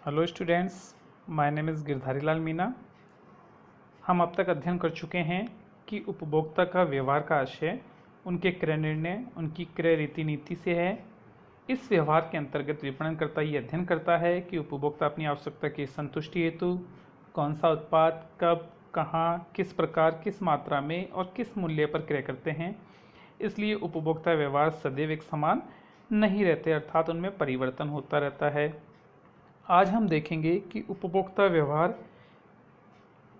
Hello students, my name is Girdhari Lal Meena. हम अब तक अध्ययन कर चुके हैं कि उपभोक्ता का व्यवहार का आशय उनके क्रय निर्णय, उनकी क्रय रीति नीति से है। इस व्यवहार के अंतर्गत विपणनकर्ता ये अध्ययन करता है कि उपभोक्ता अपनी आवश्यकता की संतुष्टि हेतु कौन सा उत्पाद, कब, कहाँ, किस प्रकार, किस मात्रा में और किस मूल्य पर क्रय करते हैं। इसलिए उपभोक्ता व्यवहार सदैव एक समान नहीं रहते, अर्थात उनमें परिवर्तन होता रहता है। आज हम देखेंगे कि उपभोक्ता व्यवहार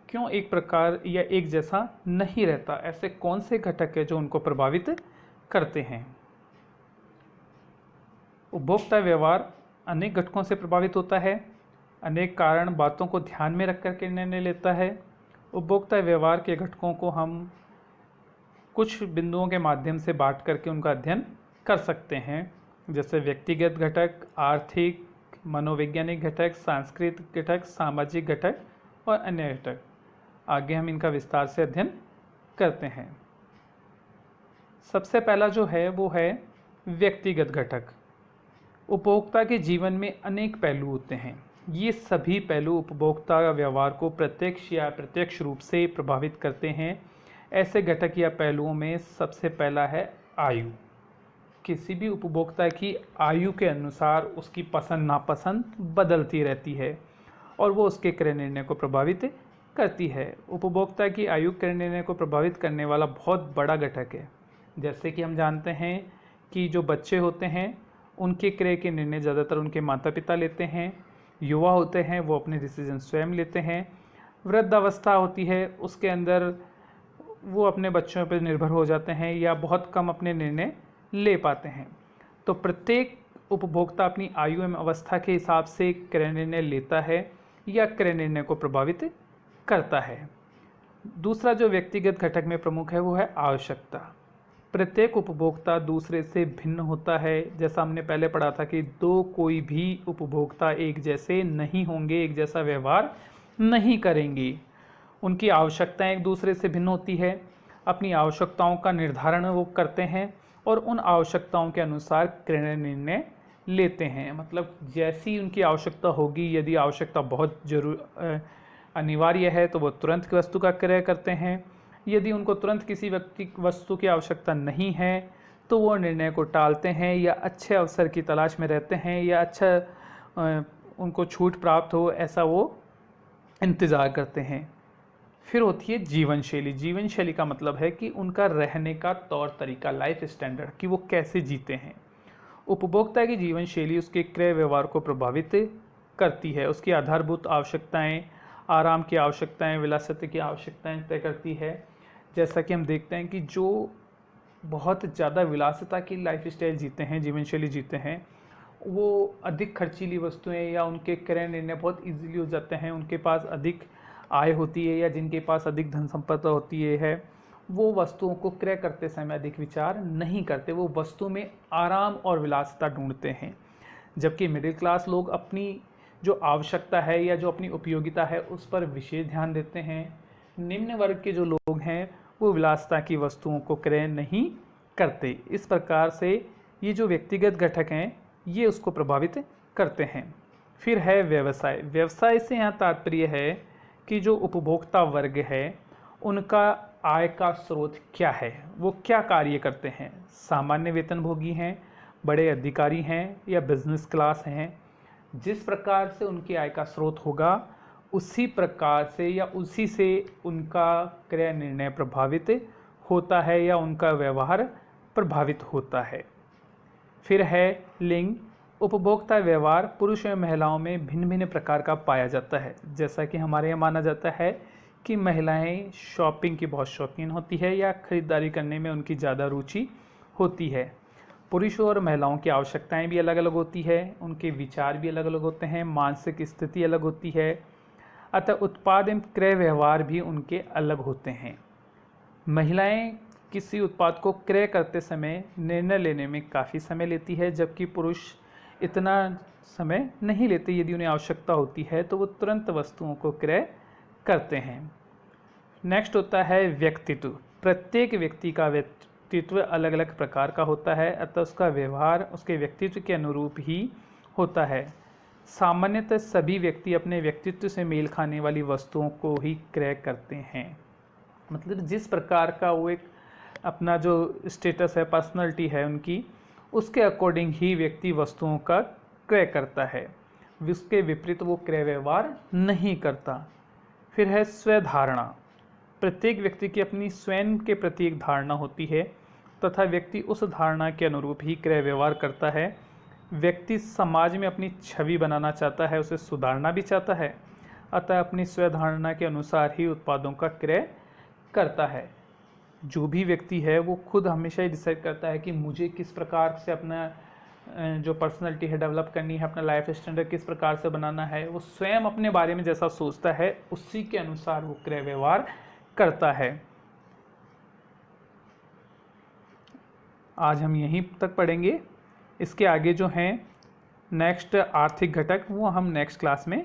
क्यों एक प्रकार या एक जैसा नहीं रहता, ऐसे कौन से घटक है जो उनको प्रभावित करते हैं। उपभोक्ता व्यवहार अनेक घटकों से प्रभावित होता है, अनेक कारण बातों को ध्यान में रख कर के निर्णय लेता है। उपभोक्ता व्यवहार के घटकों को हम कुछ बिंदुओं के माध्यम से बांट करके उनका अध्ययन कर सकते हैं, जैसे व्यक्तिगत घटक, आर्थिक, मनोवैज्ञानिक घटक, सांस्कृतिक घटक, सामाजिक घटक और अन्य घटक। आगे हम इनका विस्तार से अध्ययन करते हैं। सबसे पहला जो है वो है व्यक्तिगत घटक। उपभोक्ता के जीवन में अनेक पहलू होते हैं। ये सभी पहलू उपभोक्ता व्यवहार को प्रत्यक्ष या अप्रत्यक्ष रूप से प्रभावित करते हैं। ऐसे घटक या पहलुओं में सबसे पहला है आयु। किसी भी उपभोक्ता की आयु के अनुसार उसकी पसंद नापसंद बदलती रहती है और वो उसके क्रय निर्णय को प्रभावित करती है। उपभोक्ता की आयु क्रय निर्णय को प्रभावित करने वाला बहुत बड़ा घटक है। जैसे कि हम जानते हैं कि जो बच्चे होते हैं उनके क्रय के निर्णय ज़्यादातर उनके माता पिता लेते हैं। युवा होते हैं वो अपने डिसीजन स्वयं लेते हैं। वृद्धावस्था होती है उसके अंदर वो अपने बच्चों पर निर्भर हो जाते हैं या बहुत कम अपने निर्णय ले पाते हैं। तो प्रत्येक उपभोक्ता अपनी आयु एवं अवस्था के हिसाब से क्रय निर्णय लेता है या क्रय निर्णय को प्रभावित करता है। दूसरा जो व्यक्तिगत घटक में प्रमुख है वो है आवश्यकता। प्रत्येक उपभोक्ता दूसरे से भिन्न होता है। जैसा हमने पहले पढ़ा था कि दो कोई भी उपभोक्ता एक जैसे नहीं होंगे, एक जैसा व्यवहार नहीं करेंगे। उनकी आवश्यकताएं एक दूसरे से भिन्न होती है। अपनी आवश्यकताओं का निर्धारण वो करते हैं और उन आवश्यकताओं के अनुसार क्रय निर्णय लेते हैं। मतलब जैसी उनकी आवश्यकता होगी, यदि आवश्यकता बहुत अनिवार्य है तो वो तुरंत वस्तु का क्रय करते हैं। यदि उनको तुरंत किसी वस्तु की आवश्यकता नहीं है तो वो निर्णय को टालते हैं या अच्छे अवसर की तलाश में रहते हैं या अच्छा उनको छूट प्राप्त हो ऐसा वो इंतज़ार करते हैं। फिर होती है जीवन शैली। जीवन शैली का मतलब है कि उनका रहने का तौर तरीका, लाइफ स्टैंडर्ड, कि वो कैसे जीते हैं। उपभोक्ता की जीवन शैली उसके क्रय व्यवहार को प्रभावित करती है। उसकी आधारभूत आवश्यकताएं, आराम की आवश्यकताएं, विलासिता की आवश्यकताएं तय करती है। जैसा कि हम देखते हैं कि जो बहुत ज़्यादा विलासिता की लाइफ स्टाइल जीते हैं, जीवन शैली जीते हैं, वो अधिक खर्चीली वस्तुएं या उनके क्रय निर्णय बहुत ईजीली हो जाते हैं। उनके पास अधिक आय होती है या जिनके पास अधिक धन संपदा होती है वो वस्तुओं को क्रय करते समय अधिक विचार नहीं करते। वो वस्तु में आराम और विलासिता ढूंढते हैं। जबकि मिडिल क्लास लोग अपनी जो आवश्यकता है या जो अपनी उपयोगिता है उस पर विशेष ध्यान देते हैं। निम्न वर्ग के जो लोग हैं वो विलासिता की वस्तुओं को क्रय नहीं करते। इस प्रकार से ये जो व्यक्तिगत घटक हैं ये उसको प्रभावित करते हैं। फिर है व्यवसाय। व्यवसाय से यहाँ तात्पर्य है कि जो उपभोक्ता वर्ग है उनका आय का स्रोत क्या है, वो क्या कार्य करते हैं। सामान्य वेतनभोगी हैं, बड़े अधिकारी हैं या बिजनेस क्लास हैं। जिस प्रकार से उनकी आय का स्रोत होगा उसी प्रकार से या उसी से उनका क्रय निर्णय प्रभावित होता है या उनका व्यवहार प्रभावित होता है। फिर है लिंग। उपभोक्ता व्यवहार पुरुष एवं महिलाओं में भिन्न भिन्न प्रकार का पाया जाता है। जैसा कि हमारे यहाँ माना जाता है कि महिलाएं शॉपिंग की बहुत शौकीन होती है या खरीदारी करने में उनकी ज़्यादा रुचि होती है। पुरुषों और महिलाओं की आवश्यकताएं भी अलग अलग होती है, उनके विचार भी अलग अलग होते हैं, मानसिक स्थिति अलग होती है, अतः उत्पाद एवं क्रय व्यवहार भी उनके अलग होते हैं। महिलाएं किसी उत्पाद को क्रय करते समय निर्णय लेने में काफ़ी समय लेती है, जबकि पुरुष इतना समय नहीं लेते। यदि उन्हें आवश्यकता होती है तो वो तुरंत वस्तुओं को क्रय करते हैं। नेक्स्ट होता है व्यक्तित्व। प्रत्येक व्यक्ति का व्यक्तित्व अलग अलग प्रकार का होता है, अतः उसका व्यवहार उसके व्यक्तित्व के अनुरूप ही होता है। सामान्यतः सभी व्यक्ति अपने व्यक्तित्व से मेल खाने वाली वस्तुओं को ही क्रय करते हैं। मतलब जिस प्रकार का वो एक अपना जो स्टेटस है, पर्सनैलिटी है उनकी, उसके अकॉर्डिंग ही व्यक्ति वस्तुओं का क्रय करता है, उसके विपरीत वो क्रय व्यवहार नहीं करता। फिर है स्वधारणा। प्रत्येक व्यक्ति की अपनी स्वयं के प्रति एक धारणा होती है तथा व्यक्ति उस धारणा के अनुरूप ही क्रय व्यवहार करता है। व्यक्ति समाज में अपनी छवि बनाना चाहता है, उसे सुधारना भी चाहता है, अतः अपनी स्वधारणा के अनुसार ही उत्पादों का क्रय करता है। जो भी व्यक्ति है वो खुद हमेशा ही डिसाइड करता है कि मुझे किस प्रकार से अपना जो पर्सनैलिटी है डेवलप करनी है, अपना लाइफ स्टैंडर्ड किस प्रकार से बनाना है। वो स्वयं अपने बारे में जैसा सोचता है उसी के अनुसार वो क्रय व्यवहार करता है। आज हम यहीं तक पढ़ेंगे। इसके आगे जो हैं नेक्स्ट आर्थिक घटक, वो हम नेक्स्ट क्लास में